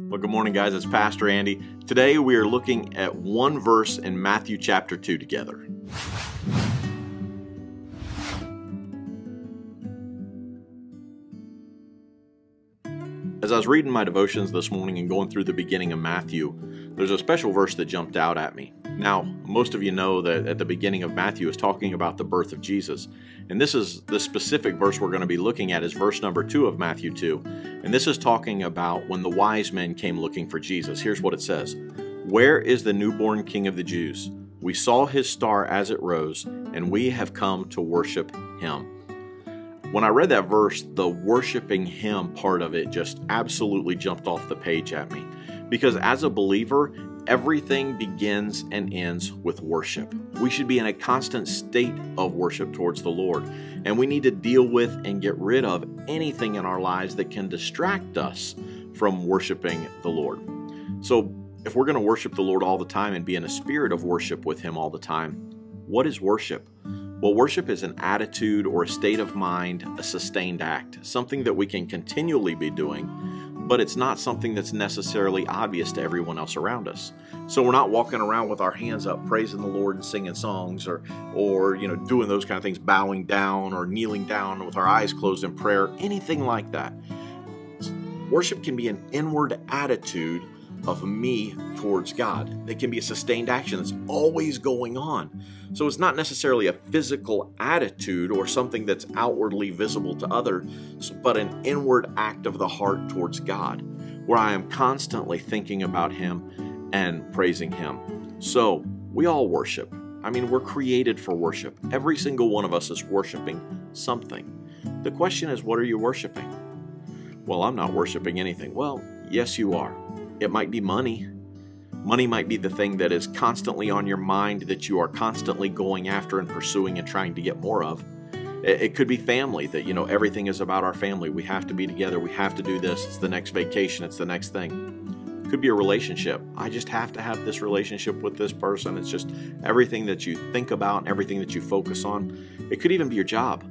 Well, good morning, guys. It's Pastor Andy. Today we are looking at one verse in Matthew chapter 2 together. As I was reading my devotions this morning and going through the beginning of Matthew, there's a special verse that jumped out at me. Now, most of you know that at the beginning of Matthew is talking about the birth of Jesus. And this is the specific verse we're going to be looking at is verse number 2 of Matthew 2. And this is talking about when the wise men came looking for Jesus. Here's what it says. "Where is the newborn King of the Jews? We saw his star as it rose, and we have come to worship him." When I read that verse, the worshiping him part of it just absolutely jumped off the page at me. Because as a believer, everything begins and ends with worship. We should be in a constant state of worship towards the Lord. And we need to deal with and get rid of anything in our lives that can distract us from worshiping the Lord. So if we're going to worship the Lord all the time and be in a spirit of worship with him all the time, what is worship? Well, worship is an attitude or a state of mind, a sustained act, something that we can continually be doing, but it's not something that's necessarily obvious to everyone else around us. So we're not walking around with our hands up, praising the Lord and singing songs or doing those kind of things, bowing down or kneeling down with our eyes closed in prayer, anything like that. Worship can be an inward attitude of me towards God. It can be a sustained action that's always going on. So it's not necessarily a physical attitude or something that's outwardly visible to others, but an inward act of the heart towards God, where I am constantly thinking about him and praising him. So we all worship. I mean, we're created for worship. Every single one of us is worshiping something. The question is, what are you worshiping? Well, I'm not worshiping anything. Well, yes, you are. It might be money. Money might be the thing that is constantly on your mind that you are constantly going after and pursuing and trying to get more of. It could be family, that, everything is about our family. We have to be together. We have to do this. It's the next vacation. It's the next thing. It could be a relationship. I just have to have this relationship with this person. It's just everything that you think about and everything that you focus on. It could even be your job.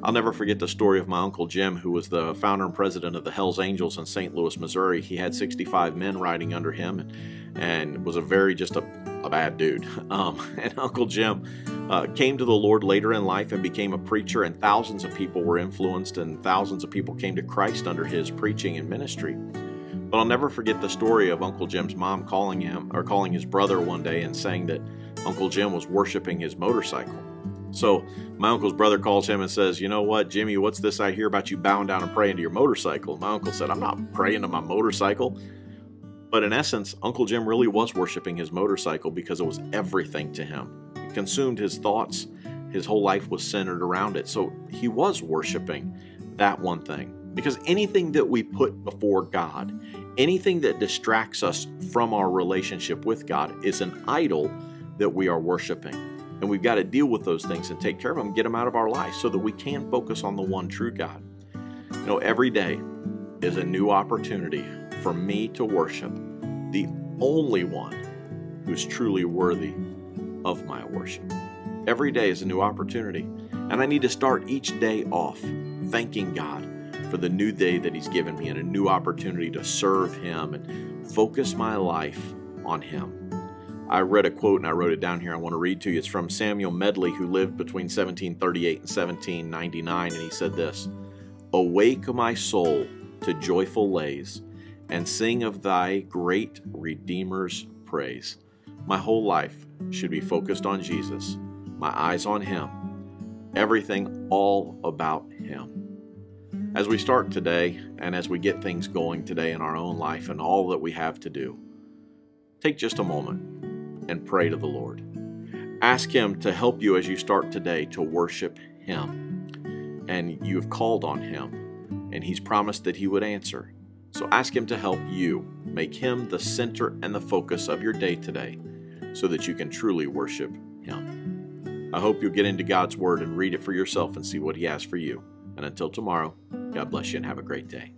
I'll never forget the story of my Uncle Jim, who was the founder and president of the Hells Angels in St. Louis, Missouri. He had 65 men riding under him and was a bad dude. And Uncle Jim came to the Lord later in life and became a preacher, and thousands of people were influenced and thousands of people came to Christ under his preaching and ministry. But I'll never forget the story of Uncle Jim's mom calling his brother one day and saying that Uncle Jim was worshiping his motorcycle. So my uncle's brother calls him and says, "You know what, Jimmy, what's this I hear about you bowing down and praying to your motorcycle?" My uncle said, "I'm not praying to my motorcycle." But in essence, Uncle Jim really was worshiping his motorcycle because it was everything to him. It consumed his thoughts. His whole life was centered around it. So he was worshiping that one thing. Because anything that we put before God, anything that distracts us from our relationship with God is an idol that we are worshiping. And we've got to deal with those things and take care of them, get them out of our life so that we can focus on the one true God. Every day is a new opportunity for me to worship the only one who's truly worthy of my worship. Every day is a new opportunity. And I need to start each day off thanking God for the new day that he's given me and a new opportunity to serve him and focus my life on him. I read a quote and I wrote it down here. I want to read to you. It's from Samuel Medley, who lived between 1738 and 1799, and he said this: "Awake, my soul, to joyful lays, and sing of thy great Redeemer's praise." My whole life should be focused on Jesus, my eyes on him, everything all about him. As we start today and as we get things going today in our own life and all that we have to do, take just a moment and pray to the Lord. Ask him to help you as you start today to worship him. And you have called on him, and he's promised that he would answer. So ask him to help you make him the center and the focus of your day today so that you can truly worship him. I hope you'll get into God's word and read it for yourself and see what he has for you. And until tomorrow, God bless you and have a great day.